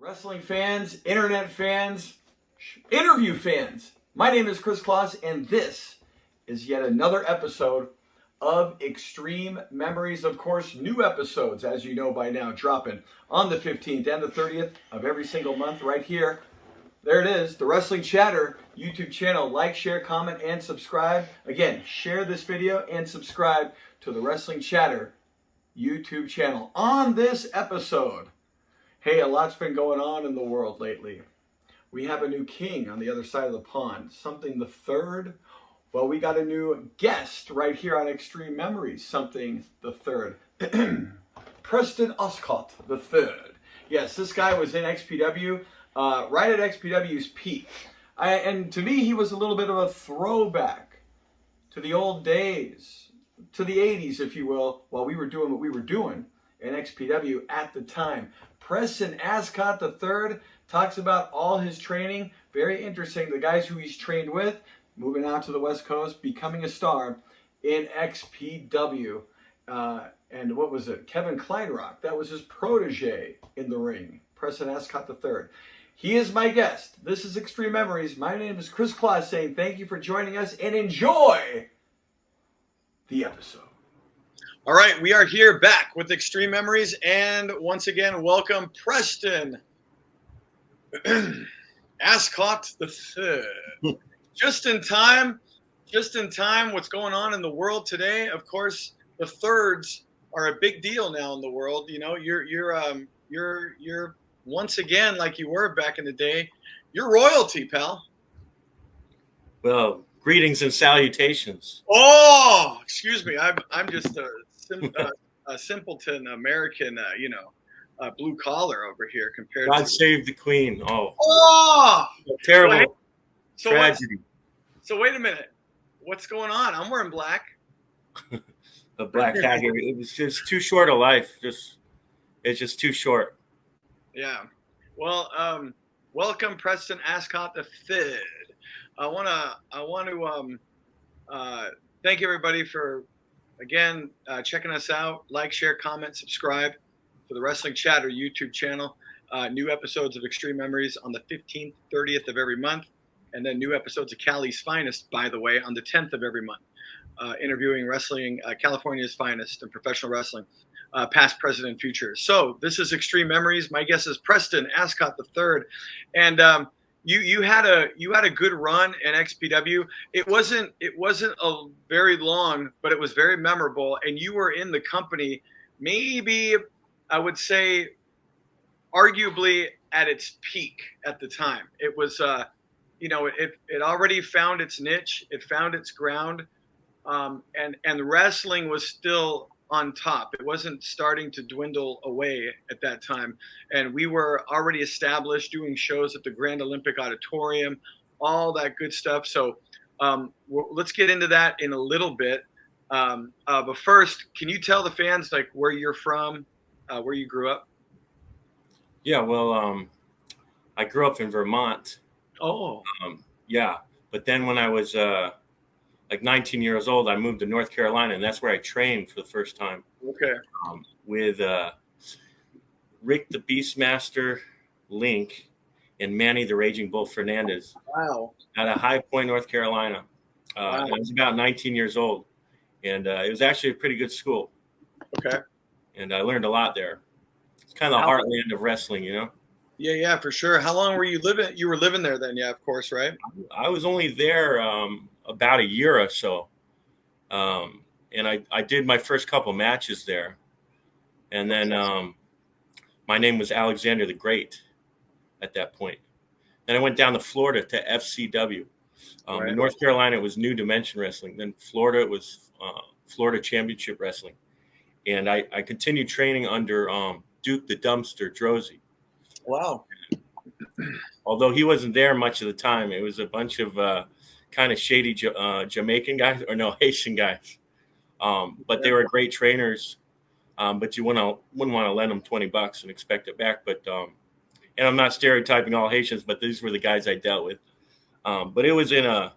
Wrestling fans, internet fans, interview fans. My name is Kris Kloss, and this is yet another episode of Xtreme Memories. Of course, new episodes, as you know by now, dropping on the 15th and the 30th of every single month right here. There it is, the Wrestling Chatter YouTube channel. Like, share, comment, and subscribe. Again, share this video and subscribe to the Wrestling Chatter YouTube channel. On this episode, hey, a lot's been going on in the world lately. We have a new king on the other side of the pond. Something the third. Well, we got a new guest right here on Xtreme Memories. Something the third. Preston Ascott III. Yes, this guy was in XPW, right at XPW's peak. And to me, he was a little bit of a throwback to the old days, to the 80s, if you will, while we were doing what we were doing in XPW at the time. Preston Ascott III talks about all his training. Very interesting. The guys who he's trained with, moving out to the West Coast, becoming a star in XPW. And what was it? Kevin Kleinrock. That was his protege in the ring. Preston Ascott III. He is my guest. This is Xtreme Memories. My name is Kris Kloss, saying thank you for joining us and enjoy the episode. All right, we are here back with Xtreme Memories, and once again, welcome Preston Ascott III. Just in time. What's going on in the world today? Of course, the thirds are a big deal now in the world. You know, you're once again like you were back in the day. You're royalty, pal. Well, greetings and salutations. Oh, excuse me. I'm just a simpleton American, blue collar over here compared God to save the Queen. Oh, terrible tragedy. So wait a minute. What's going on? I'm wearing black. A black hat here. It was just too short a life. It's just too short. Yeah. Well, welcome Preston Ascott III. I want to thank everybody for, again, checking us out. Like, share, comment, subscribe to the Wrestling Chatter YouTube channel. New episodes of Xtreme Memories on the 15th, 30th of every month. And then new episodes of Cali's Finest, by the way, on the 10th of every month. Interviewing wrestling, California's finest in professional wrestling, past, present, and future. So this is Xtreme Memories. My guest is Preston Ascott III. And you had a good run in XPW. It wasn't a very long, but it was very memorable. And you were in the company, maybe I would say, arguably at its peak at the time. It was, it already found its niche. It found its ground, and wrestling was still on top. It wasn't starting to dwindle away at that time. And we were already established doing shows at the Grand Olympic Auditorium, all that good stuff. So let's get into that in a little bit. But first, can you tell the fans like where you're from, where you grew up? Yeah, well, I grew up in Vermont. Oh. Yeah. But then when I was like 19 years old, I moved to North Carolina, and that's where I trained for the first time. Okay. With Rick the Beastmaster Link and Manny the Raging Bull Fernandez. Wow. At a High Point, North Carolina. Wow. I was about 19 years old, and it was actually a pretty good school. Okay. And I learned a lot there. It's kind of the heartland of wrestling, you know? Yeah, for sure. How long were you living? You were living there then, yeah, of course, right? I was only there about a year or so. And I did my first couple matches there. And then my name was Alexander the Great at that point. Then I went down to Florida to FCW. Right. In North Carolina, it was New Dimension Wrestling. Then Florida, it was Florida Championship Wrestling. And I continued training under Duke the Dumpster Drozy. Wow. Although he wasn't there much of the time, it was a bunch of kind of shady Jamaican guys, or no, Haitian guys. But they were great trainers. But you wouldn't want to lend them $20 and expect it back. But and I'm not stereotyping all Haitians, but these were the guys I dealt with. But it was in a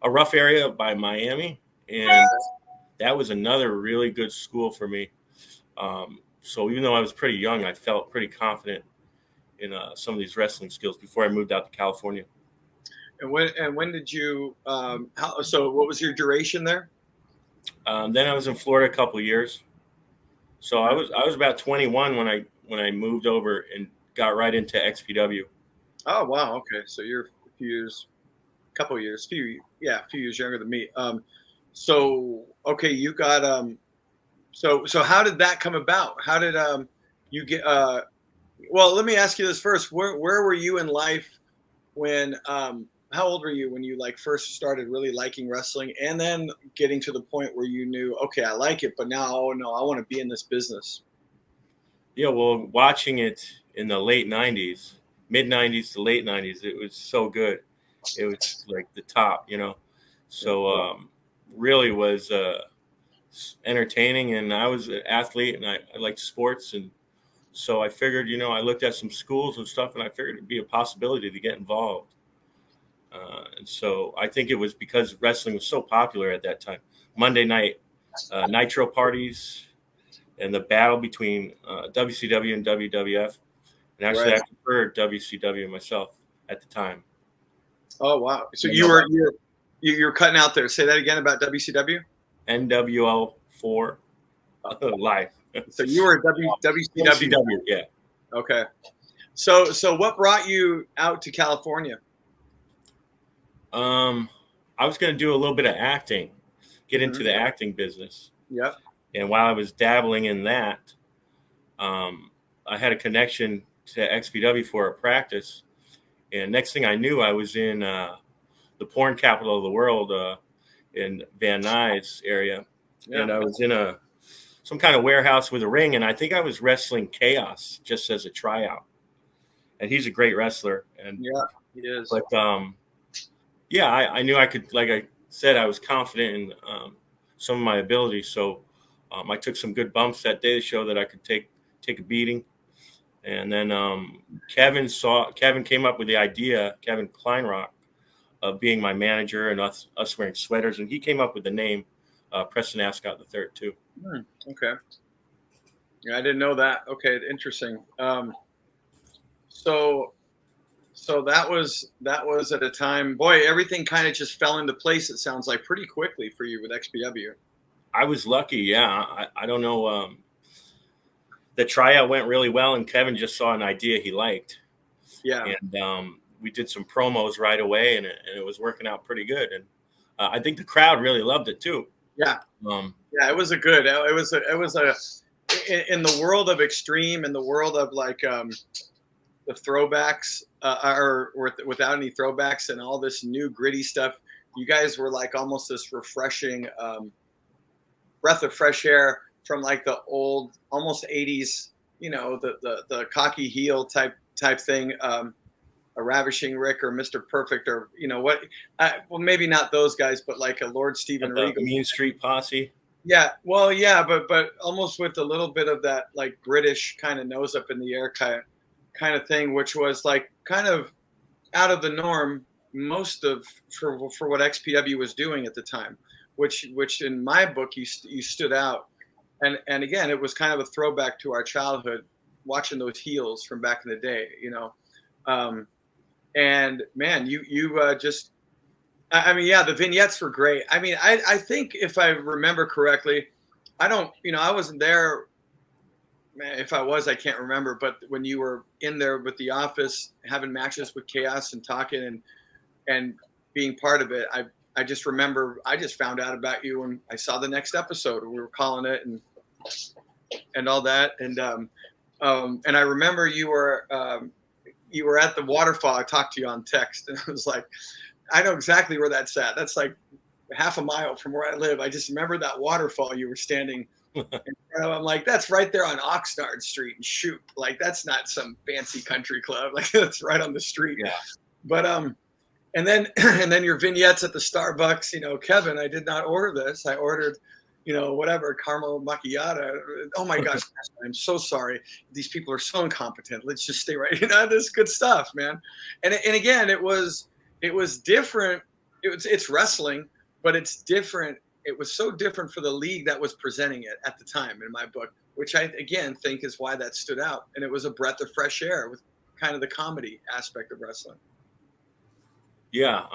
rough area by Miami, and that was another really good school for me. So even though I was pretty young, I felt pretty confident in some of these wrestling skills before I moved out to California. And when did you? So what was your duration there? Then I was in Florida a couple of years. So I was about 21 when I moved over and got right into XPW. Oh wow, okay. So you're a few years younger than me. So okay, you got So how did that come about? How did you get? Well, let me ask you this first. Where were you in life when? How old were you when you like first started really liking wrestling, and then getting to the point where you knew, okay, I like it, but now, oh no, I want to be in this business. Yeah, well, watching it in the late 90s, mid 90s to late 90s, it was so good. It was like the top, So really was entertaining, and I was an athlete, and I liked sports, and so I figured, I looked at some schools and stuff, and I figured it'd be a possibility to get involved. And so I think it was because wrestling was so popular at that time. Monday night nitro parties and the battle between WCW and WWF. And actually, Right. I preferred WCW myself at the time. Oh wow! So you're cutting out there. Say that again about WCW. NWO 4 live. So you were WCW. Yeah. Okay. So what brought you out to California? I was going to do a little bit of acting, get into the acting business. Yeah. And while I was dabbling in that, I had a connection to XPW for a practice. And next thing I knew, I was in the porn capital of the world in Van Nuys area. Yeah. And I was in some kind of warehouse with a ring. And I think I was wrestling Kaos just as a tryout. And he's a great wrestler. And yeah, he is. But yeah, I knew I could, like I said, I was confident in some of my abilities. So I took some good bumps that day to show that I could take a beating. And then Kevin came up with the idea, Kevin Kleinrock, of being my manager and us wearing sweaters. And he came up with the name Preston Ascott III too. Okay. Yeah, I didn't know that. Okay, interesting. So that was at a time, boy, everything kind of just fell into place. It sounds like pretty quickly for you with XPW. I was lucky. Yeah. I don't know. The tryout went really well, and Kevin just saw an idea he liked. Yeah. And we did some promos right away, and it was working out pretty good. And I think the crowd really loved it too. Yeah. Yeah, it was in the world of extreme, in the world of like the throwbacks or without any throwbacks and all this new gritty stuff. You guys were like almost this refreshing breath of fresh air from like the old, almost 80s, the cocky heel type thing. A Ravishing Rick or Mr. Perfect or well, maybe not those guys, but like a Lord Steven Regal. Mean Street Posse. Yeah, well, yeah, but almost with a little bit of that like British kind of nose up in the air kind of thing, which was like kind of out of the norm for what XPW was doing at the time, which in my book you stood out, and again it was kind of a throwback to our childhood, watching those heels from back in the day, and man, you just, I mean, yeah, the vignettes were great. I mean, I think if I remember correctly, I wasn't there. Man, if I was, I can't remember. But when you were in there with the office, having matches with Kaos and talking and being part of it, I just remember, I just found out about you when I saw the next episode. We were calling it and all that. And I remember you were at the waterfall. I talked to you on text, and it was like, I know exactly where that's at. That's like half a mile from where I live. I just remember that waterfall you were standing in front of. I'm like, that's right there on Oxnard Street, and shoot, like that's not some fancy country club. Like that's right on the street. Yeah. But and then your vignettes at the Starbucks. Kevin, I did not order this. I ordered, whatever, caramel macchiato. Oh my gosh, I'm so sorry. These people are so incompetent. Let's just stay right. This good stuff, man. And again, it was different. It's wrestling, but it's different. It was so different for the league that was presenting it at the time in my book, which I, again, think is why that stood out. And it was a breath of fresh air with kind of the comedy aspect of wrestling. Yeah.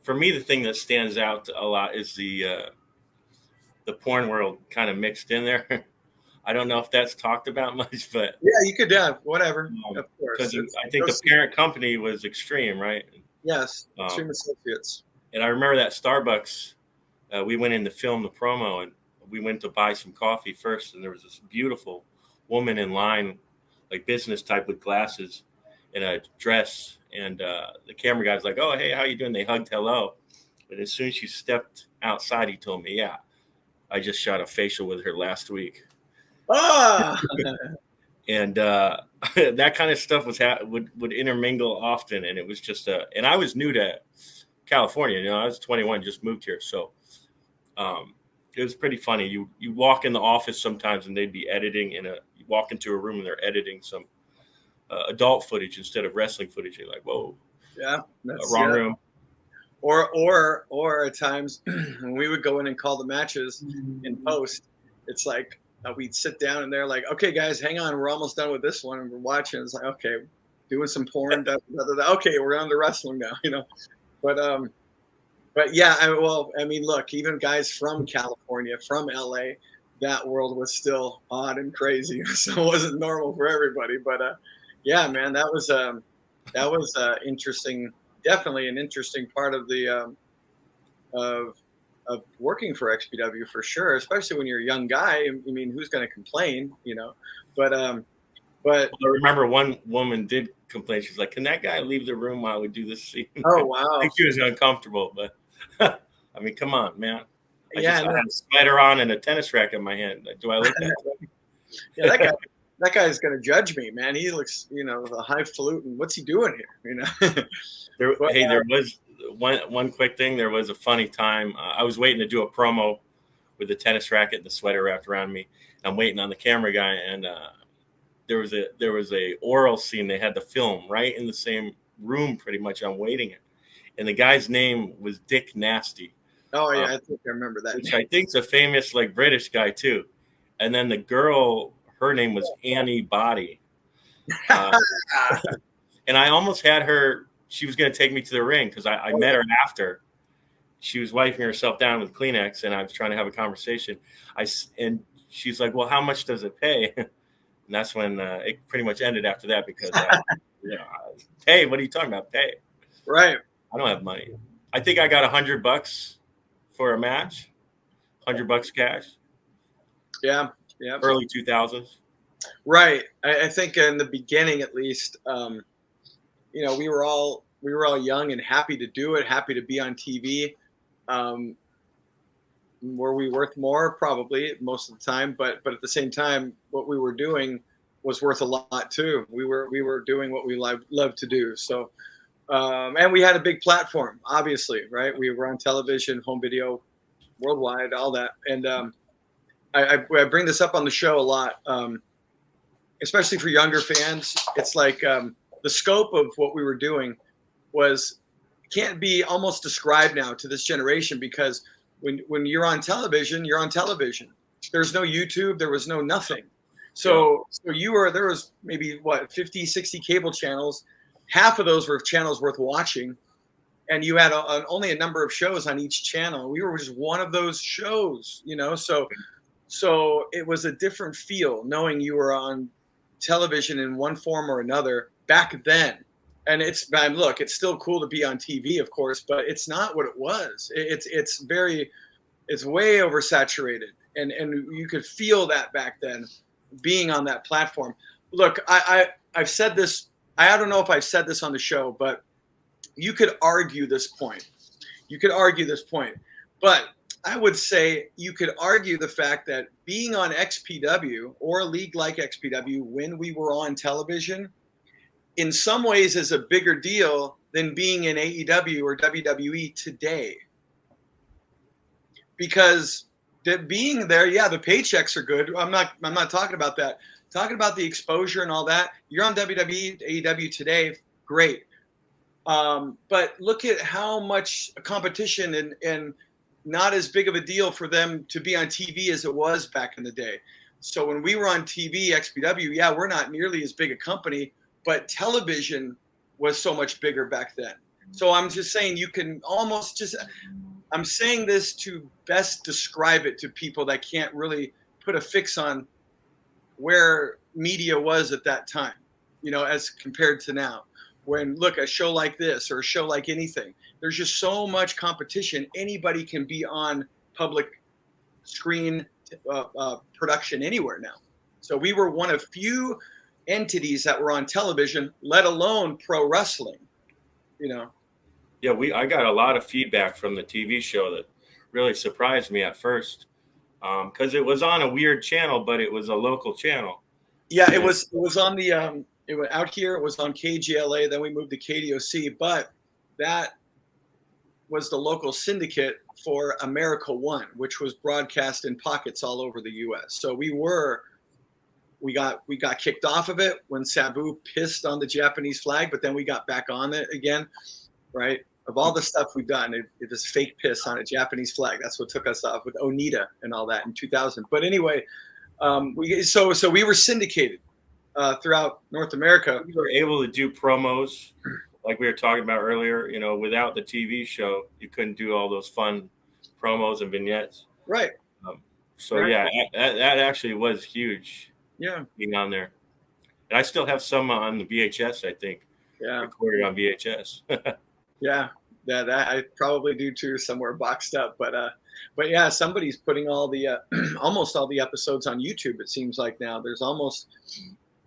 For me, the thing that stands out a lot is the porn world kind of mixed in there. I don't know if that's talked about much, but yeah, you could whatever. Of course, because I think the parent company was Xtreme, right? Yes, Xtreme Associates. And I remember that Starbucks. We went in to film the promo, and we went to buy some coffee first, and there was this beautiful woman in line, like business type with glasses in a dress, and the camera guy's like, "Oh, hey, how you doing?" They hugged hello, but as soon as she stepped outside, he told me, "Yeah, I just shot a facial with her last week." Ah! And that kind of stuff would intermingle often, and it was just and I was new to California, I was 21, just moved here, so it was pretty funny. You walk in the office sometimes, and they'd be editing you walk into a room and they're editing some adult footage instead of wrestling footage. You're like, whoa, yeah, that's wrong room. Or at times when we would go in and call the matches in post, it's like we'd sit down and they're like, "Okay, guys, hang on, we're almost done with this one," and we're watching. It's like, okay, doing some porn. Okay, we're on the wrestling now, But yeah, I mean, look, even guys from California, from LA, that world was still odd and crazy, so it wasn't normal for everybody. But yeah, man, that was interesting. Definitely an interesting part of the of working for XPW for sure, especially when you're a young guy. I mean, who's going to complain, But I remember one woman did complain. She's like, "Can that guy leave the room while we do this scene?" Oh wow! I think she was uncomfortable, but I mean, come on, man. I had a sweater on and a tennis racket in my hand. Do I look that way? Yeah, that guy's going to judge me, man. He looks, the highfalutin. What's he doing here? There was one quick thing. There was a funny time. I was waiting to do a promo with the tennis racket and the sweater wrapped around me. I'm waiting on the camera guy, and there was a oral scene they had to film right in the same room, pretty much. I'm waiting it, and the guy's name was Dick Nasty. Oh yeah, I think I remember that. Which I think's a famous British guy too. And then the girl, her name was Annie Body, and I almost had her. She was going to take me to the ring because I met her after. She was wiping herself down with Kleenex, and I was trying to have a conversation. And she's like, "Well, how much does it pay?" And that's when it pretty much ended after that because, hey, what are you talking about? Pay? Right. I don't have money. I think I got $100 for a match, $100 cash. Yeah. Early 2000s. Right. I think in the beginning, at least, we were all young and happy to do it, happy to be on TV. Were we worth more? Probably most of the time, but at the same time, what we were doing was worth a lot too. We were doing what we love to do. So, and we had a big platform, obviously, right? We were on television, home video, worldwide, all that. And I bring this up on the show a lot, especially for younger fans. It's like the scope of what we were doing can't be almost described now to this generation, because when you're on television, you're on television. There's no YouTube. There was no nothing. So there was maybe 50, 60 cable channels. Half of those were channels worth watching. And you had only a number of shows on each channel. We were just one of those shows, So it was a different feel knowing you were on television in one form or another back then. And it's still cool to be on TV, of course, but it's not what it was. It's way oversaturated, and you could feel that back then, being on that platform. Look, I've said this. I don't know if I've said this on the show, but you could argue this point. But I would say you could argue the fact that being on XPW or a league like XPW when we were on television, in some ways is a bigger deal than being in AEW or WWE today. Because being there, the paychecks are good. I'm not talking about that. Talking about the exposure and all that. You're on WWE, AEW today, great. But look at how much competition and not as big of a deal for them to be on TV as it was back in the day. So when we were on TV, XPW, we're not nearly as big a company, but television was so much bigger back then. So I'm just saying you can almost just, I'm saying this to best describe it to people that can't really put a fix on where media was at that time, you know, as compared to now. When look, a show like this or a show like anything, there's just so much competition. Anybody can be on public screen production anywhere now. So we were one of few entities that were on television, let alone pro wrestling, you know. Yeah, I got a lot of feedback from the TV show that really surprised me at first, because it was on a weird channel, but it was a local channel. Yeah, it was on the it was out here. It was on KGLA. Then we moved to KDOC, but that was the local syndicate for America One, which was broadcast in pockets all over the U.S. So we got kicked off of it when Sabu pissed on the Japanese flag, but then we got back on it again, right? Of all the stuff we've done, it was fake piss on a Japanese flag. That's what took us off with Onita and all that in 2000. But anyway, so we were syndicated throughout North America. We were able to do promos like we were talking about earlier. You know, without the TV show, you couldn't do all those fun promos and vignettes. Right. Right. Yeah, that actually was huge. Yeah. Being on there. And I still have some on the VHS, I think. Yeah. Recorded on VHS. Yeah. That I probably do too, somewhere boxed up. But yeah, somebody's putting all the almost all the episodes on YouTube. It seems like now there's almost,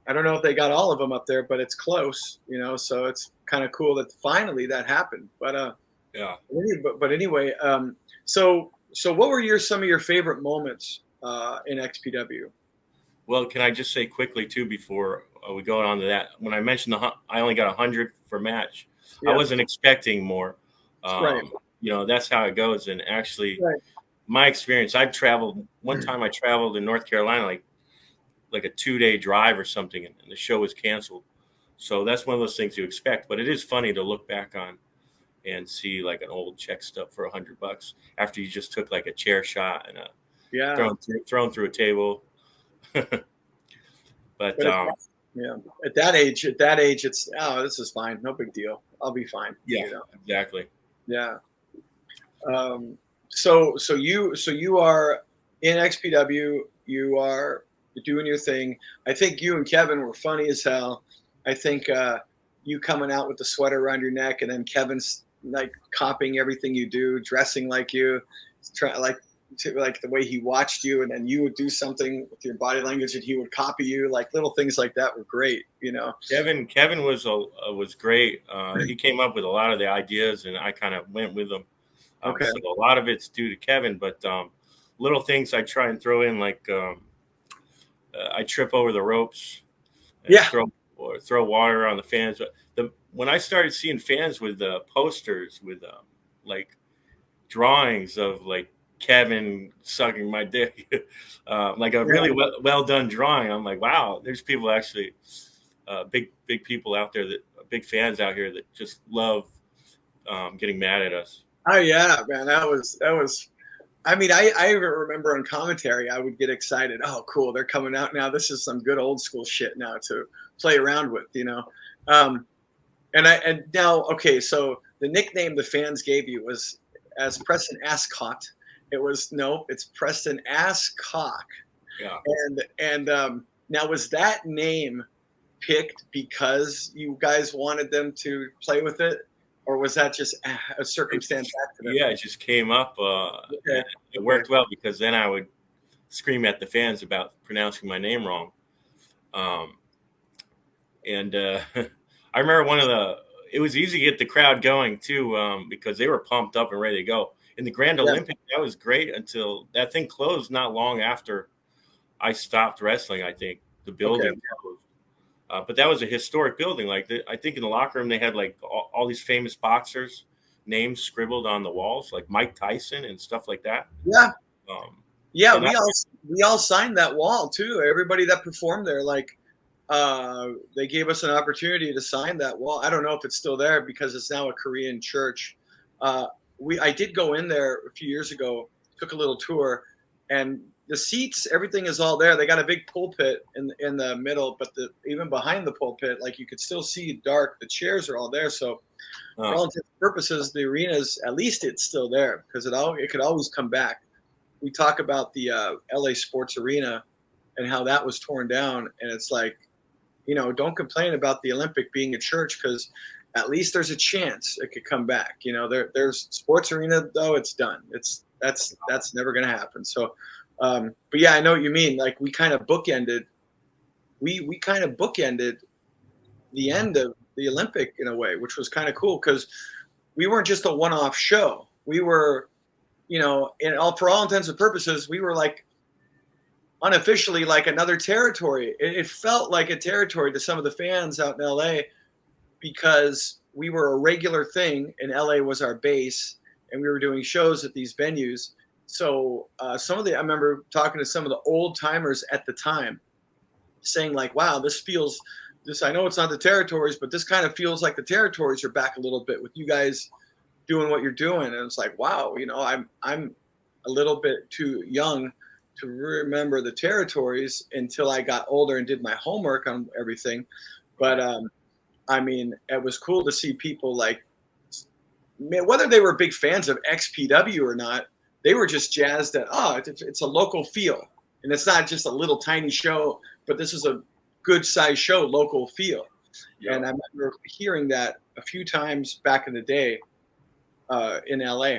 I don't know if they got all of them up there, but it's close, you know. So it's kind of cool that finally that happened. But yeah. But anyway, so what were some of your favorite moments in XPW? Well, can I just say quickly too before we go on to that? When I mentioned I only got 100 for match, yeah. I wasn't expecting more. Right. You know, that's how it goes. And actually, right. My experience, I've traveled. One time I traveled in North Carolina, like a 2-day drive or something, and the show was canceled. So that's one of those things you expect. But it is funny to look back on and see like an old check stub for $100 after you just took like a chair shot and thrown through a table. but yeah, at that age, it's this is fine, no big deal. I'll be fine. Yeah, you know? Exactly. Yeah. So you are in XPW. You are doing your thing. I think you and Kevin were funny as hell. I think you coming out with the sweater around your neck, and then Kevin's like copying everything you do, dressing like you, like the way he watched you, and then you would do something with your body language and he would copy you. Like little things like that were great, you know. Kevin was great. He came up with a lot of the ideas and I kind of went with them. Okay. So a lot of it's due to Kevin, but little things I try and throw in, like I trip over the ropes. Yeah. Throw water on the fans. When I started seeing fans with posters with like drawings of like Kevin sucking my dick, like a really well done drawing. I'm like, wow, there's people actually, big people out there, that big fans out here that just love getting mad at us. Oh yeah, man, that was. I mean, I even remember on commentary, I would get excited. Oh, cool, they're coming out now. This is some good old school shit now to play around with, you know. And now, okay, so the nickname the fans gave you was as Preston Ascott. It's Preston Ascott. Yeah. And now, was that name picked because you guys wanted them to play with it, or was that just a circumstance accident? Yeah, it just came up. Okay. It worked well because then I would scream at the fans about pronouncing my name wrong. And I remember it was easy to get the crowd going too, because they were pumped up and ready to go. In the Grand Olympic, that was great until that thing closed not long after I stopped wrestling, I think. The building closed. But that was a historic building. Like I think in the locker room, they had like all these famous boxers' names scribbled on the walls, like Mike Tyson and stuff like that. Yeah. We all signed that wall too. Everybody that performed there, like they gave us an opportunity to sign that wall. I don't know if it's still there because it's now a Korean church. I did go in there a few years ago, took a little tour, and the seats, everything is all there. They got a big pulpit in the middle, but even behind the pulpit, like you could still see dark. The chairs are all there. So for all intents and purposes, the arena's, at least it's still there, because it could always come back. We talk about the LA Sports Arena and how that was torn down, and it's like, don't complain about the Olympic being a church, because at least there's a chance it could come back. There's Sports Arena, though, it's done. That's never going to happen. So, but yeah, I know what you mean. Like we kind of bookended the end of the Olympic in a way, which was kind of cool, because we weren't just a one-off show. We were, for all intents and purposes, we were like unofficially like another territory. It felt like a territory to some of the fans out in LA, because we were a regular thing, and LA was our base, and we were doing shows at these venues. So I remember talking to some of the old timers at the time, saying like, wow, I know it's not the territories, but this kind of feels like the territories are back a little bit with you guys doing what you're doing. And it's like, wow, I'm a little bit too young to remember the territories until I got older and did my homework on everything. But I mean, it was cool to see people like, whether they were big fans of XPW or not, they were just jazzed that, it's a local feel. And it's not just a little tiny show, but this is a good size show, local feel. Yep. And I remember hearing that a few times back in the day in LA,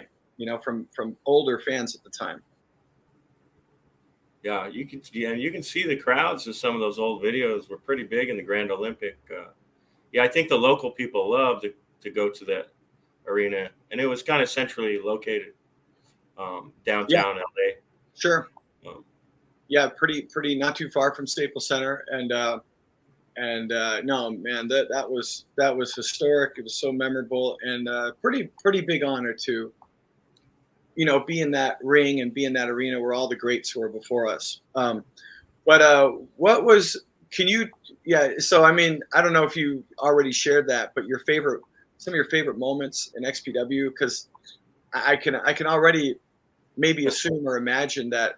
from older fans at the time. Yeah, you can see the crowds in some of those old videos were pretty big in the Grand Olympic. I think the local people loved to go to that arena, and it was kind of centrally located downtown LA. Sure. Pretty not too far from Staples Center, and no, man, that was historic. It was so memorable, and pretty big honor to be in that ring and be in that arena where all the greats were before us. But what was, so I mean, I don't know if you already shared that, but some of your favorite moments in XPW, because I can already maybe assume or imagine that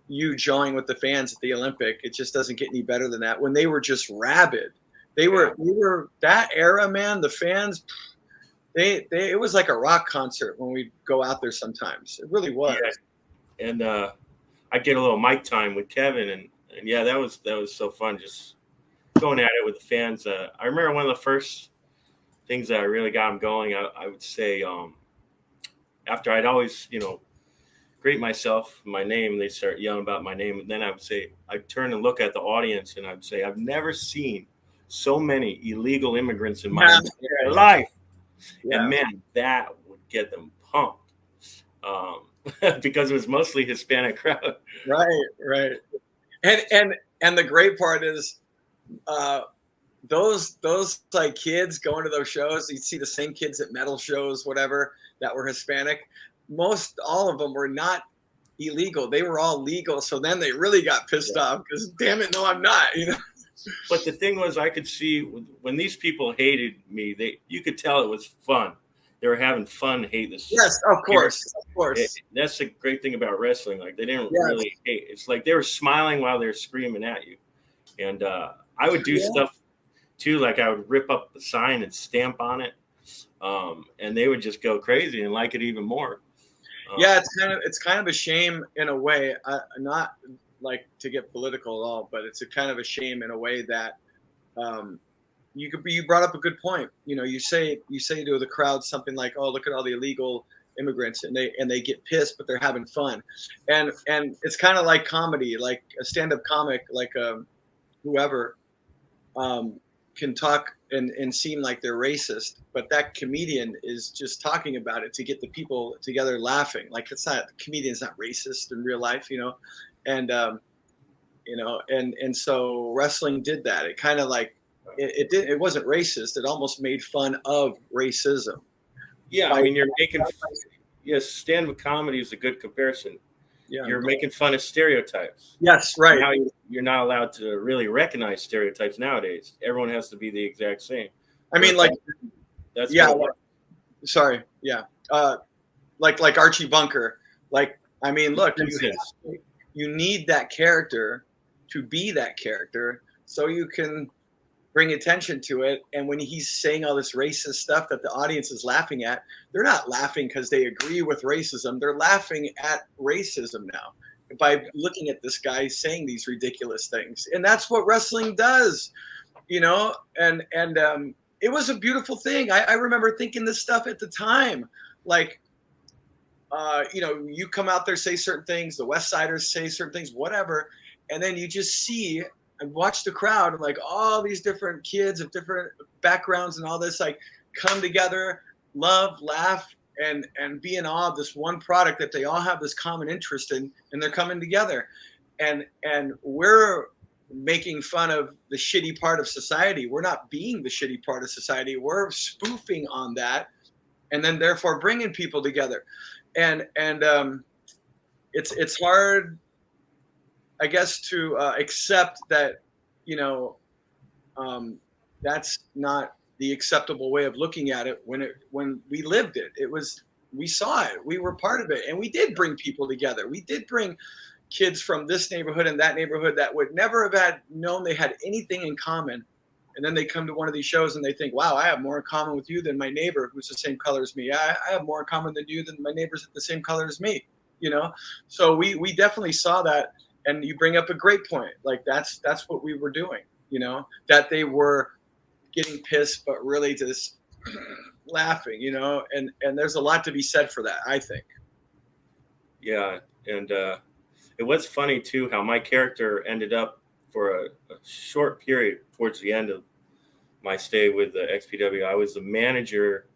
you joining with the fans at the Olympic, it just doesn't get any better than that. When they were just rabid, we were that era, man. The fans, it was like a rock concert when we go out there. Sometimes it really was. Yeah. And I get a little mic time with Kevin, and yeah, that was so fun, just going at it with the fans. I remember one of the first things that really got them going. I would say after I'd always greet myself, my name, they start yelling about my name, and then I'd turn and look at the audience, and I'd say, I've never seen so many illegal immigrants in my entire life. Yeah. And man, that would get them pumped, because it was mostly Hispanic crowd. Right. And the great part is those like kids going to those shows, you'd see the same kids at metal shows, whatever, that were Hispanic. All of them were not illegal. They were all legal. So then they really got pissed off, because damn it, no, I'm not, But the thing was, I could see when these people hated me, you could tell it was fun. They were having fun hating this. Yes, of course. That's the great thing about wrestling. Like, they didn't really hate. It's like they were smiling while they were screaming at you. And I would do stuff too, like I would rip up the sign and stamp on it. And they would just go crazy and like it even more. It's kind of a shame in a way, not like to get political at all, but it's a kind of a shame in a way that you brought up a good point. You say to the crowd something like, "Oh, look at all the illegal immigrants," and they get pissed, but they're having fun, and it's kind of like comedy, like a stand-up comic, like whoever can talk and seem like they're racist, but that comedian is just talking about it to get the people together laughing. Like, the comedian's not racist in real life, and so wrestling did that. It kind of like it wasn't racist. It almost made fun of racism. Yeah, I mean, stand-up comedy is a good comparison. Yeah, you're making fun of stereotypes. Yes, right. Now you're not allowed to really recognize stereotypes nowadays. Everyone has to be the exact same. I mean, like, that's sorry, yeah. Like Archie Bunker. Like, I mean, look, you need that character to be that character so you can bring attention to it. And when he's saying all this racist stuff that the audience is laughing at, they're not laughing because they agree with racism. They're laughing at racism now by looking at this guy saying these ridiculous things. And that's what wrestling does, you know? And it was a beautiful thing. I remember thinking this stuff at the time, like, you know, you come out there, say certain things, the West Siders say certain things, whatever. And then you just see and watch the crowd, and like all these different kids of different backgrounds and all this, like, come together, love, laugh, and be in awe of this one product that they all have this common interest in, and they're coming together. And we're making fun of the shitty part of society. We're not being the shitty part of society. We're spoofing on that, and then therefore bringing people together. And it's hard, I guess, to accept that, you know, that's not the acceptable way of looking at it when we lived it. We saw it, we were part of it, and we did bring people together. We did bring kids from this neighborhood and that neighborhood that would never have known they had anything in common. And then they come to one of these shows and they think, wow, I have more in common with you than my neighbor who's the same color as me. I have more in common than you than my neighbor's the same color as me, you know? So we definitely saw that. And you bring up a great point. Like, that's what we were doing, you know, that they were getting pissed, but really just laughing, you know, and there's a lot to be said for that, I think. Yeah. And it was funny too, how my character ended up for a short period towards the end of my stay with the XPW. I was the manager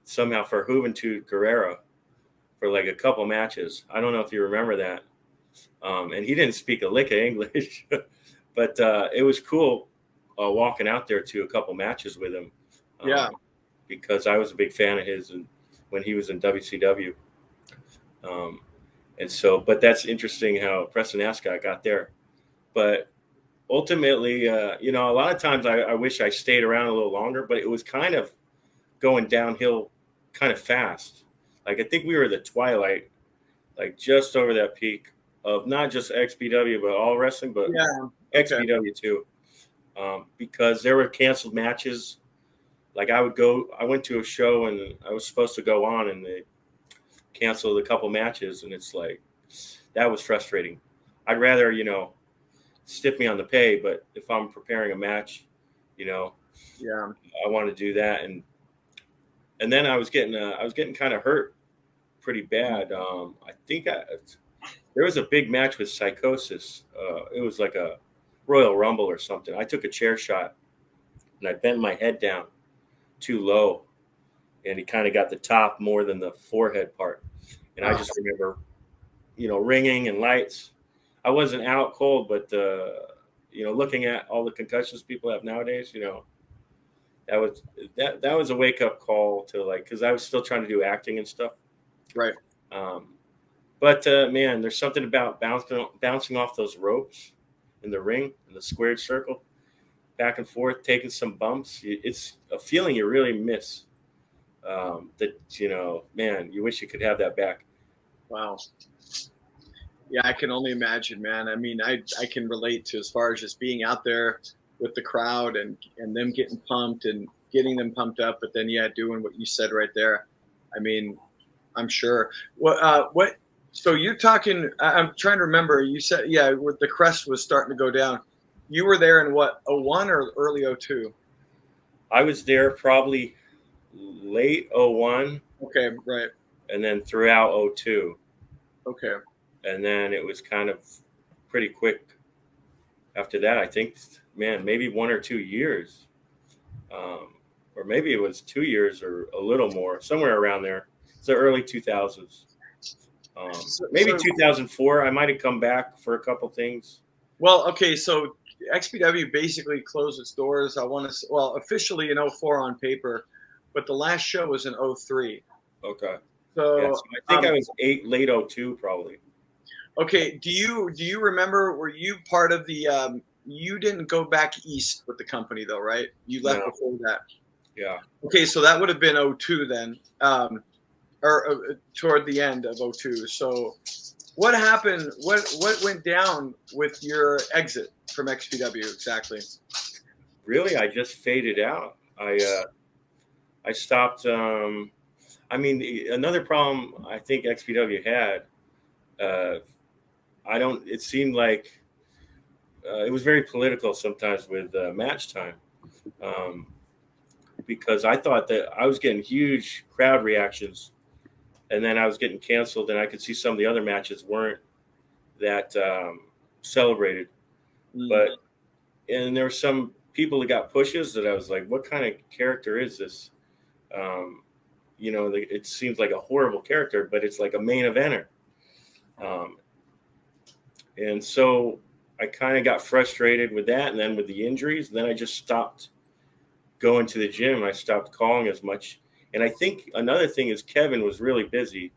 somehow for Juventud Guerrera for like a couple matches. I don't know if you remember that. And he didn't speak a lick of English, but it was cool walking out there to a couple matches with him. Yeah. Because I was a big fan of his and when he was in WCW. And so, but that's interesting how Preston Ascott got there. But ultimately, you know, a lot of times I wish I stayed around a little longer, but it was kind of going downhill kind of fast. Like, I think we were the twilight, like just over that peak of not just XPW, but all wrestling, but XPW too. Because there were canceled matches. Like I went to a show and I was supposed to go on and they canceled a couple matches. And it's like, that was frustrating. I'd rather, you know, stiff me on the pay, but if I'm preparing a match, you know, I want to do that. And then I was getting kind of hurt pretty bad. I think there was a big match with Psicosis. It was like a Royal Rumble or something. I took a chair shot and I bent my head down too low, and he kind of got the top more than the forehead part. And I just remember, you know, ringing and lights. I wasn't out cold, but you know, looking at all the concussions people have nowadays, you know, that was a wake up call to, like, because I was still trying to do acting and stuff. Right. But man, there's something about bouncing off those ropes in the ring, in the squared circle, back and forth, taking some bumps. It's a feeling you really miss. That, you know, man, you wish you could have that back. Wow. Yeah, I can only imagine, man. I mean, I can relate to, as far as just being out there with the crowd and them getting pumped and getting them pumped up, but then doing what you said right there. I mean, I'm sure. What? So you're talking. I'm trying to remember. You said, with the crest was starting to go down. You were there in what, 01 or early 02? I was there probably late 01. Okay, right. And then throughout 02. Okay. And then it was kind of pretty quick after that. I think, man, maybe 1 or 2 years. Or maybe it was 2 years or a little more, somewhere around there. It's the early 2000s. Maybe 2004, I might have come back for a couple things. Well, okay, so XPW basically closed its doors, I want to say, well, officially in 04 on paper, but the last show was in 03. Okay. So I think I was late 02 probably. Okay, do you remember, were you part of the you didn't go back east with the company though, right? You left before that. Yeah. Okay, so that would have been 02 then. Or toward the end of 02. So what happened? What went down with your exit from XPW exactly? Really, I just faded out. I stopped. I mean, another problem I think XPW had. I don't. It seemed like it was very political sometimes with match time, because I thought that I was getting huge crowd reactions, and then I was getting canceled, and I could see some of the other matches weren't that celebrated. But and there were some people that got pushes that I was like, what kind of character is this? It seems like a horrible character, but it's like a main eventer. And so I kind of got frustrated with that. And then with the injuries, then I just stopped going to the gym. I stopped calling as much. And I think another thing is Kevin was really busy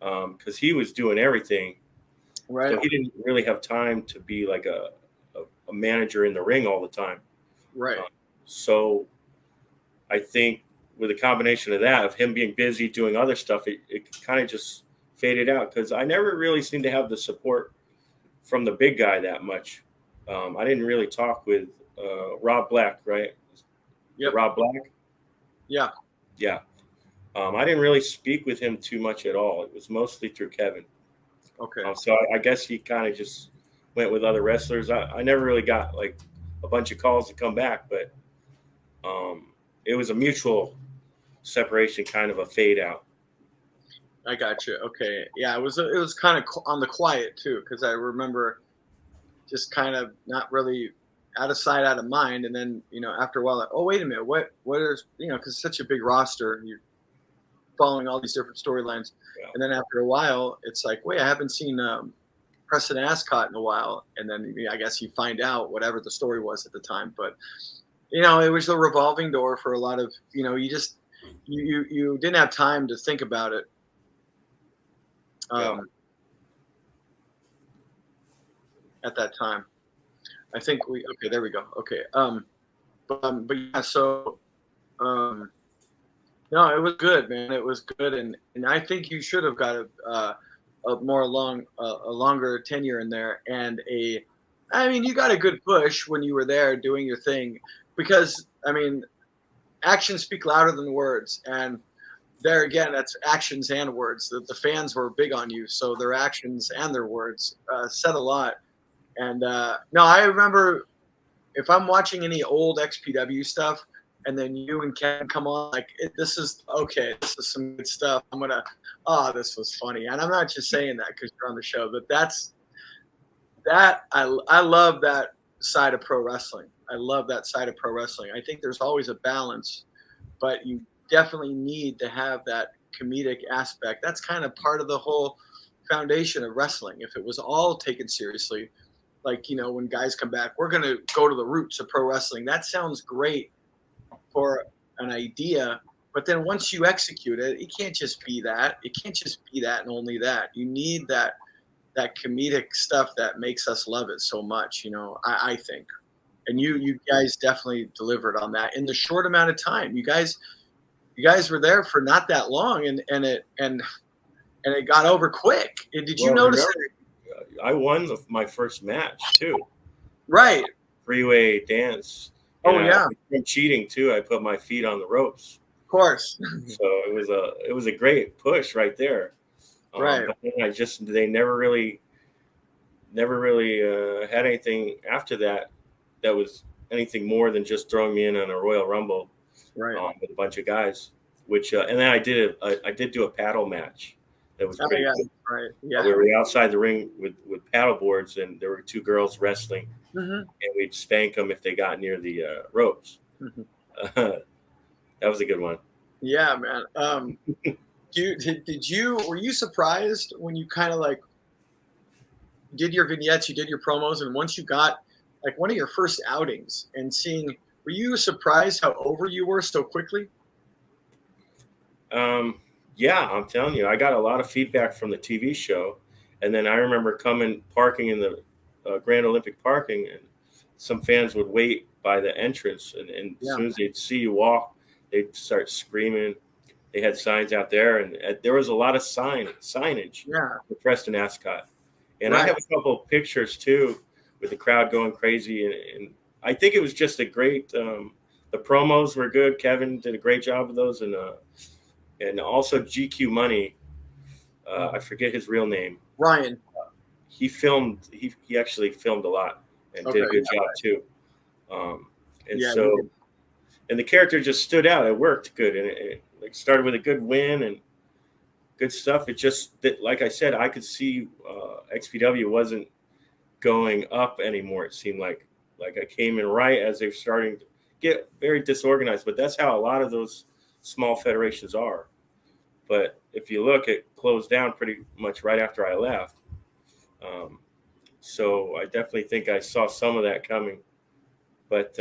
because he was doing everything. Right. So he didn't really have time to be like a manager in the ring all the time. Right. So I think with a combination of that, of him being busy doing other stuff, it kind of just faded out because I never really seemed to have the support from the big guy that much. I didn't really talk with Rob Black, right? Yep. Rob Black? Yeah. Yeah. I didn't really speak with him too much at all. It was mostly through Kevin. Okay. So I guess he kind of just went with other wrestlers. I never really got like a bunch of calls to come back, but it was a mutual separation, kind of a fade out. I got you. Okay. Yeah, it was kind of on the quiet too, because I remember just kind of not really out of sight, out of mind, and then after a while, like, oh wait a minute, what is because it's such a big roster, you're following all these different storylines, and then after a while, it's like, wait, I haven't seen Preston Ascott in a while, and then I guess you find out whatever the story was at the time, but it was a revolving door for a lot of you just you didn't have time to think about it. At that time, I think okay, there we go. Okay. But yeah, so, no, it was good, man. It was good. And I think you should have got a longer tenure in there I mean, you got a good push when you were there doing your thing because, I mean, actions speak louder than words. And there again, that's actions and words. The fans were big on you. So their actions and their words said a lot. And no, I remember if I'm watching any old XPW stuff and then you and Ken come on, like, this is some good stuff. This was funny. And I'm not just saying that because you're on the show, but I love that side of pro wrestling. I love that side of pro wrestling. I think there's always a balance, but you definitely need to have that comedic aspect. That's kind of part of the whole foundation of wrestling. If it was all taken seriously, like, when guys come back, we're going to go to the roots of pro wrestling. That sounds great for an idea, but then once you execute it, it can't just be that. It can't just be that and only that. You need that comedic stuff that makes us love it so much, I think. And you guys definitely delivered on that in the short amount of time. You guys were there for not that long, and it got over quick. Did you notice it? I won my first match too. Right. Freeway dance. Oh yeah. From cheating too. I put my feet on the ropes. Of course. So it was a great push right there. Right. But then they never really had anything after that was anything more than just throwing me in on a Royal Rumble. Right. With a bunch of guys, which and then I did do a paddle match. That was great. Yeah, right. Yeah. We were outside the ring with paddle boards, and there were two girls wrestling, and we'd spank them if they got near the ropes. That was a good one. Yeah, man. Were you surprised when you kind of like did your vignettes, you did your promos, and once you got like one of your first outings and were you surprised how over you were so quickly? Yeah, I'm telling you, I got a lot of feedback from the TV show, and then I remember parking in the Grand Olympic parking, and some fans would wait by the entrance, and as soon as they'd see you walk, they'd start screaming. They had signs out there, and there was a lot of signage for Preston Ascott. And I have a couple of pictures too with the crowd going crazy. And I think it was just a great, the promos were good. Kevin did a great job of those. And also GQ Money, I forget his real name. Ryan. He actually filmed a lot and did a good job too. And the character just stood out. It worked good. And it started with a good win and good stuff. It just, like I said, I could see XPW wasn't going up anymore. It seemed like I came in right as they were starting to get very disorganized. But that's how a lot of those small federations are. But if you look, it closed down pretty much right after I left. So I definitely think I saw some of that coming. But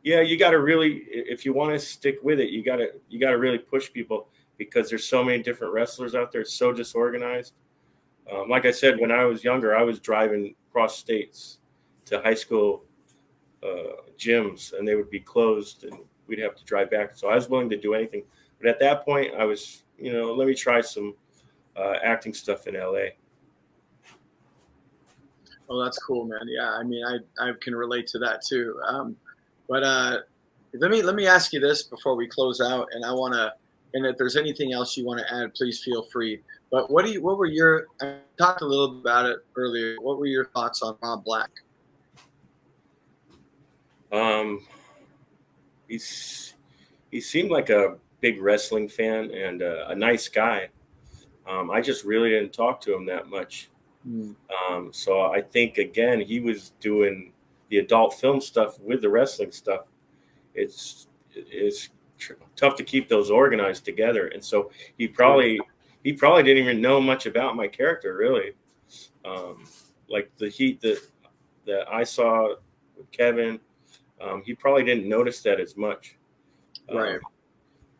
yeah, you got to really, if you want to stick with it, you got to really push people, because there's so many different wrestlers out there. It's so disorganized. Like I said, when I was younger, I was driving across states to high school gyms, and they would be closed, and we'd have to drive back. So I was willing to do anything. But at that point, I was, let me try some acting stuff in LA. Oh, that's cool, man. Yeah, I mean, I can relate to that too. But let me ask you this before we close out, and and if there's anything else you want to add, please feel free. But I talked a little bit about it earlier. What were your thoughts on Rob Black? He seemed like a big wrestling fan and a nice guy. I just really didn't talk to him that much. So I think, again, he was doing the adult film stuff with the wrestling stuff. It's tough to keep those organized together. And so he probably didn't even know much about my character, really. Like the heat that I saw with Kevin, he probably didn't notice that as much. Right.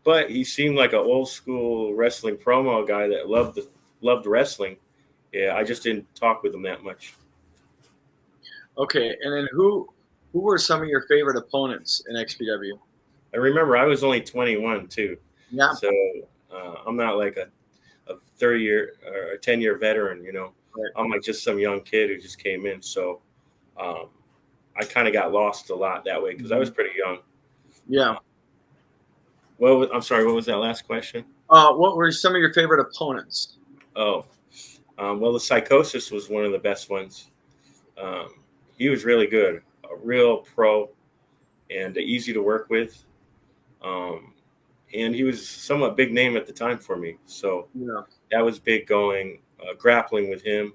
But he seemed like an old school wrestling promo guy that loved wrestling. Yeah, I just didn't talk with him that much. Okay, and then who were some of your favorite opponents in XPW? I remember I was only 21 too. Yeah. So I'm not like a 30-year or a 10-year veteran, Right. I'm like just some young kid who just came in. So I kind of got lost a lot that way because I was pretty young. Yeah. Well, I'm sorry, what was that last question? What were some of your favorite opponents? Oh, well, the Psicosis was one of the best ones. He was really good, a real pro, and easy to work with. And he was somewhat big name at the time for me. So that was big going, grappling with him.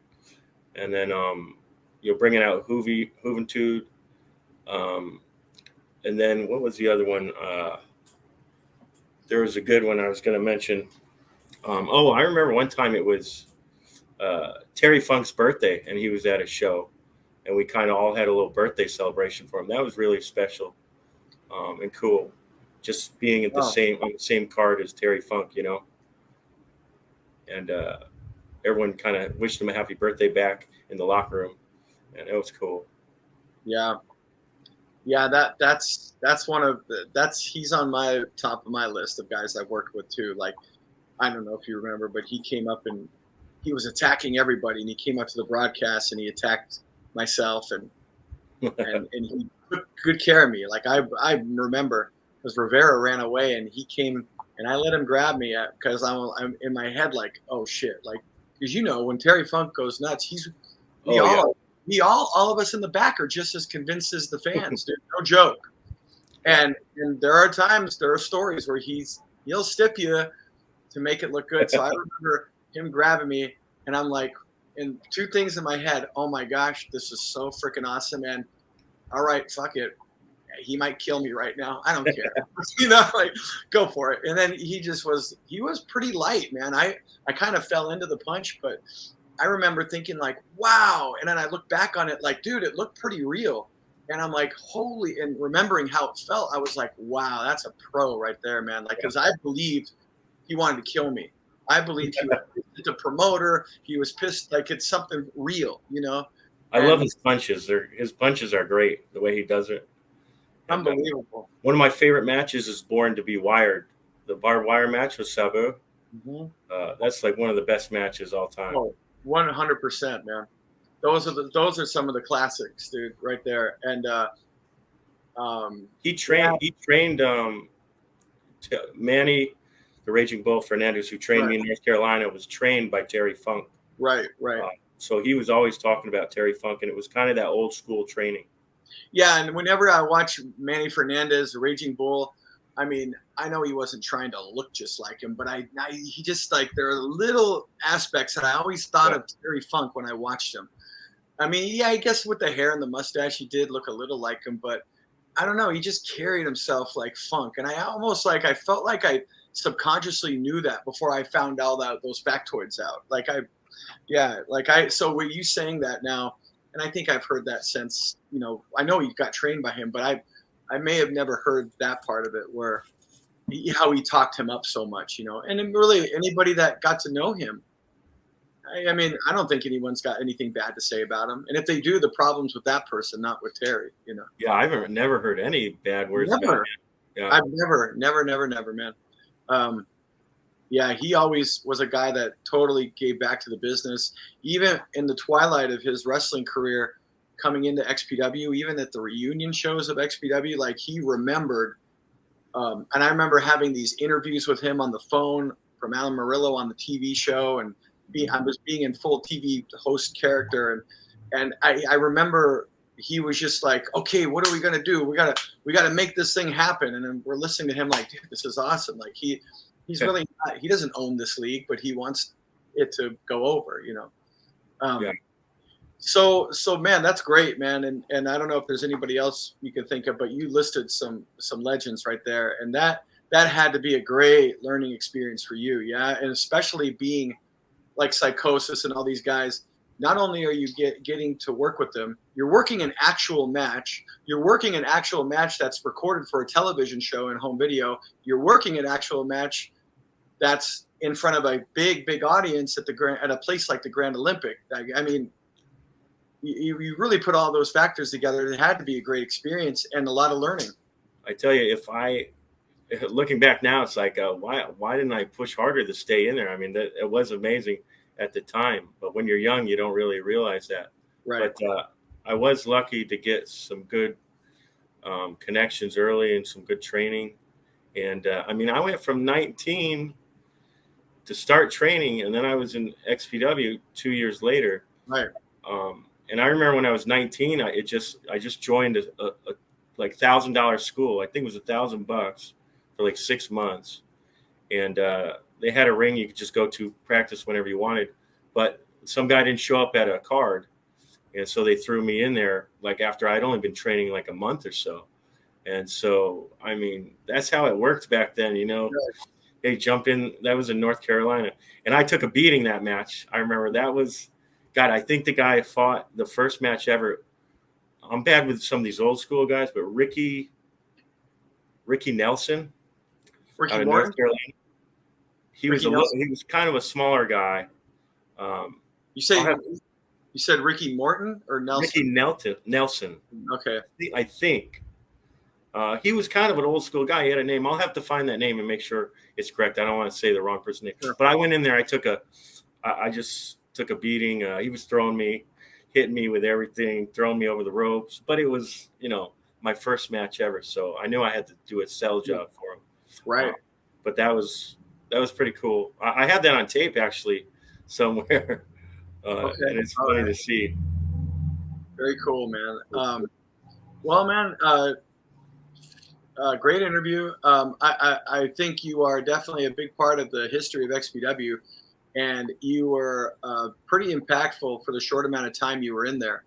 And then, bringing out Juventud. And then what was the other one? There was a good one I was going to mention. I remember one time it was Terry Funk's birthday, and he was at a show, and we kind of all had a little birthday celebration for him. That was really special and cool, just being at on the same card as Terry Funk, and everyone kind of wished him a happy birthday back in the locker room, and it was cool. Yeah, that's he's on my top of my list of guys I've worked with too. Like, I don't know if you remember, but he came up and he was attacking everybody, and he came up to the broadcast and he attacked myself and he took good care of me. Like I remember because Rivera ran away and he came and I let him grab me because I'm in my head like, oh shit, like because when Terry Funk goes nuts, all of us in the back are just as convinced as the fans, dude. No joke. And there are stories where he'll stiff you to make it look good. So I remember him grabbing me, and I'm like, and two things in my head. Oh my gosh, this is so freaking awesome, man. All right, fuck it. He might kill me right now. I don't care. Like go for it. And then he was pretty light, man. I kind of fell into the punch, but I remember thinking like, wow. And then I look back on it like, dude, it looked pretty real. And I'm like, holy, and remembering how it felt, I was like, wow, that's a pro right there, man. Like, because I believed he wanted to kill me. I believed he was the promoter. He was pissed, like it's something real, I love his punches. His punches are great, the way he does it. Unbelievable. One of my favorite matches is Born to Be Wired. The barbed wire match with Sabu. Mm-hmm. That's like one of the best matches all time. Oh, 100%, man. Those are some of the classics, dude, right there. And he trained Manny, the Raging Bull Fernandez, who trained me in North Carolina, was trained by Terry Funk. Right. So he was always talking about Terry Funk, and it was kind of that old school training. Yeah, and whenever I watch Manny Fernandez, the Raging Bull, I mean, I know he wasn't trying to look just like him, but he just like, there are little aspects that I always thought of Terry Funk when I watched him. I mean, yeah, I guess with the hair and the mustache, he did look a little like him, but I don't know. He just carried himself like Funk. And I felt like I subconsciously knew that before I found all those factoids out. So with you saying that now, and I think I've heard that since, I know you got trained by him, but I may have never heard that part of it where how he talked him up so much, and then really anybody that got to know him, I mean, I don't think anyone's got anything bad to say about him. And if they do, the problem's with that person, not with Terry, Yeah, I've never heard any bad words about him. Yeah. I've never, man. Yeah, he always was a guy that totally gave back to the business. Even in the twilight of his wrestling career, coming into XPW, even at the reunion shows of XPW, like he remembered. And I remember having these interviews with him on the phone from Alan Murillo on the TV show, and I was being in full TV host character, and I remember he was just like, okay, what are we gonna do? We gotta make this thing happen. And then we're listening to him like, dude, this is awesome. Like he's really not, he doesn't own this league, but he wants it to go over, So man, that's great, man. And I don't know if there's anybody else you can think of, but you listed some legends right there, and that had to be a great learning experience for you, yeah. And especially being like Psicosis and all these guys. Not only are you getting to work with them, you're working an actual match. You're working an actual match that's recorded for a television show and home video. You're working an actual match that's in front of a big audience at a place like the Grand Olympic. I mean, you really put all those factors together. It had to be a great experience and a lot of learning. I tell you, looking back now, it's like, why didn't I push harder to stay in there? I mean, it was amazing at the time, but when you're young, you don't really realize that. Right. But I was lucky to get some good connections early and some good training. And I mean, I went from 19 to start training, and then I was in XPW 2 years later. Right. And I remember when I was 19, I just joined a like $1,000 school. I think it was $1,000 for like 6 months, and they had a ring you could just go to practice whenever you wanted. But some guy didn't show up at a card, and so they threw me in there like after I'd only been training like a month or so. And so, I mean, that's how it worked back then, Right. They jump in. That was in North Carolina, and I took a beating that match. I remember that was, God, I think the guy fought the first match ever. I'm bad with some of these old school guys, but Ricky Nelson, Ricky Morton? North Carolina. He was kind of a smaller guy. You said Ricky Morton or Nelson? Ricky Nelson. Okay. I think. He was kind of an old school guy. He had a name. I'll have to find that name and make sure it's correct. I don't want to say the wrong person's name. Sure. But I went in there. I just took a beating. He was throwing me, hitting me with everything, throwing me over the ropes. But it was, my first match ever. So I knew I had to do a sell job for him. Right. But that was pretty cool. I had that on tape actually somewhere. Okay. And it's funny to see. Very cool, man. Well, man, great interview. I think you are definitely a big part of the history of XPW, and you were pretty impactful for the short amount of time you were in there.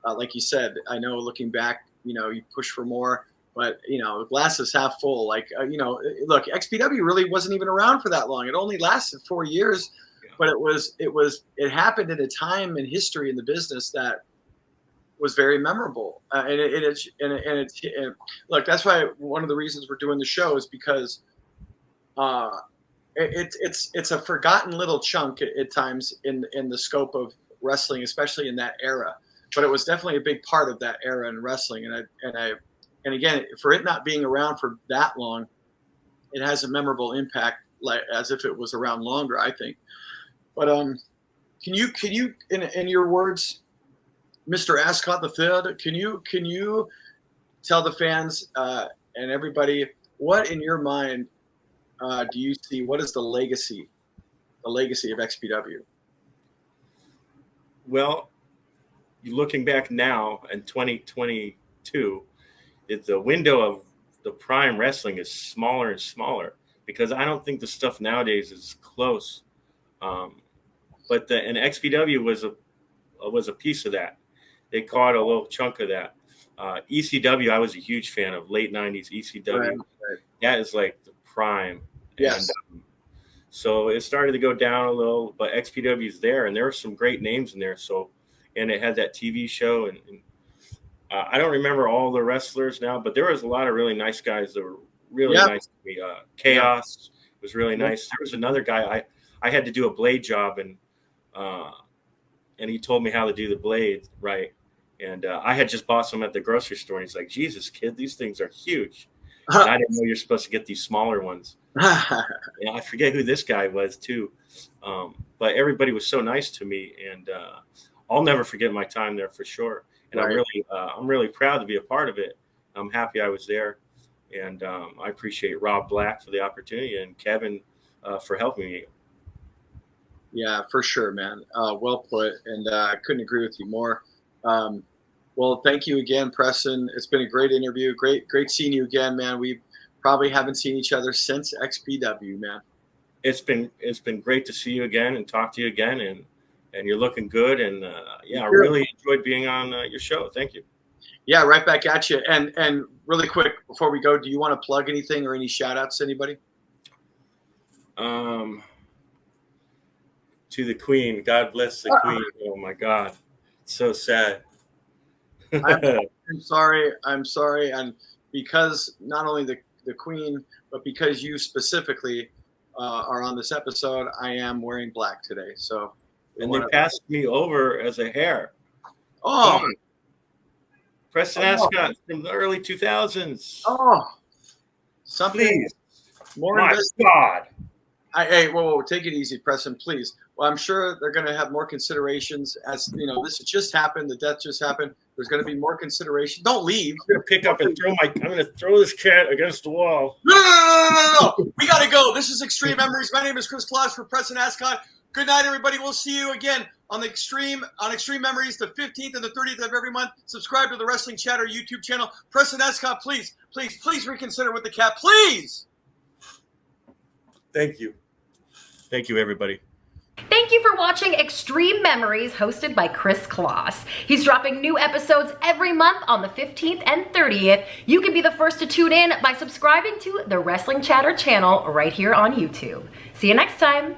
Like you said, I know looking back, you push for more, but glass is half full. Like, look, XPW really wasn't even around for that long. It only lasted 4 years, but it happened in a time in history in the business that was very memorable. And look, that's why one of the reasons we're doing the show is because it's a forgotten little chunk at times in the scope of wrestling, especially in that era. But it was definitely a big part of that era in wrestling. And again, for it not being around for that long, it has a memorable impact, like as if it was around longer, I think. But can you in your words, Mr. Ascott III, can you tell the fans and everybody what in your mind do you see? What is the legacy of XPW? Well, looking back now in 2022, the window of the prime wrestling is smaller and smaller because I don't think the stuff nowadays is close. But and XPW was a piece of that. They caught a little chunk of that. ECW, I was a huge fan of late 90s ECW. Right. That is like the prime. Yes. And, so it started to go down a little, but XPW is there, and there were some great names in there. So, and it had that TV show, and I don't remember all the wrestlers now, but there was a lot of really nice guys that were really nice to me. Kaos was really nice. There was another guy I had to do a blade job, and he told me how to do the blade right. And I had just bought some at the grocery store, and he's like, "Jesus, kid, these things are huge." And I didn't know you're supposed to get these smaller ones. I forget who this guy was too, but everybody was so nice to me, and I'll never forget my time there for sure. And right. I'm really proud to be a part of it. I'm happy I was there, and I appreciate Rob Black for the opportunity and Kevin for helping me. Yeah, for sure, man. Well put, and I couldn't agree with you more. Well, thank you again, Preston. It's been a great interview. Great seeing you again, man. We probably haven't seen each other since XPW, man. It's been great to see you again and talk to you again, and you're looking good. And I really enjoyed being on your show. Thank you. Yeah, right back at you. And really quick before we go, do you want to plug anything or any shout outs to anybody? To the Queen, God bless the Queen. Oh my God, it's so sad. I'm sorry, and because not only the Queen, but because you specifically are on this episode, I am wearing black today. So, and they passed me over as a hair. Oh, Preston Ascott from the early 2000s. Oh, something please. More. My God. Hey, whoa, take it easy, Preston, please. Well, I'm sure they're going to have more considerations as, you know, this just happened. The death just happened. There's going to be more consideration. Don't leave. I'm going to pick up and I'm going to throw this cat against the wall. No. We got to go. This is Xtreme Memories. My name is Kris Kloss for Preston Ascott. Good night, everybody. We'll see you again on Xtreme Memories, the 15th and the 30th of every month. Subscribe to the Wrestling Chatter YouTube channel. Preston Ascott, please reconsider with the cat, please. Thank you. Thank you, everybody. Thank you for watching Xtreme Memories, hosted by Kris Kloss. He's dropping new episodes every month on the 15th and 30th. You can be the first to tune in by subscribing to the Wrestling Chatter channel right here on YouTube. See you next time.